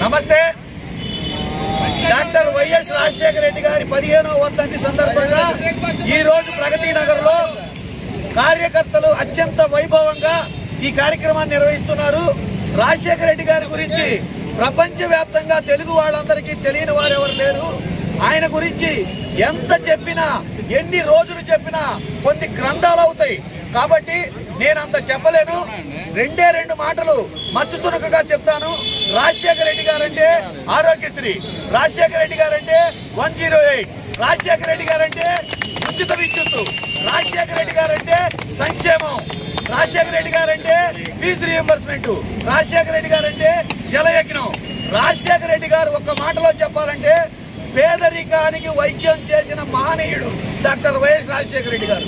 నమస్తే. Doctor YS Rajasekhara Reddy గారి 15వ వర్ధంతి సందర్భంగా ఈ రోజు ప్రగతి నగర్ లో కార్యకర్తలు అత్యంత వైభవంగా ఈ కార్యక్రమాన్ని నిర్వహిస్తున్నారు. రాజశేఖర రెడ్డి గారి గురించి ప్రపంచ వ్యాప్తంగా తెలుగు వాళ్ళందరికీ తెలియని వారెవరు లేరు. ఆయన గురించి ఎంత చెప్పినా, ఎన్ని రోజులు చెప్పినా కొన్ని గ్రంథాలు అవుతాయి. కాబట్టి నేను అంత చెప్పలేను. రెండు మాటలు మచ్చుతునకగా చెప్తాను. రాజశేఖర రెడ్డి గారంటే ఆరోగ్యశ్రీ, రాజశేఖర రెడ్డి గారంటే 108, రాజశేఖర రెడ్డి గారంటే ఉచిత విద్యుత్తు, రాజశేఖర రెడ్డి గారంటే సంక్షేమం, రాజశేఖర రెడ్డి గారంటే ఫీజు రియంబర్స్మెంట్, రాజశేఖర రెడ్డి గారంటే జలయజ్ఞం. రాజశేఖర రెడ్డి గారు ఒక్క మాటలో చెప్పాలంటే పేదరికానికి వైద్యం చేసిన మహనీయుడు డాక్టర్ వైఎస్ రాజశేఖర రెడ్డి గారు.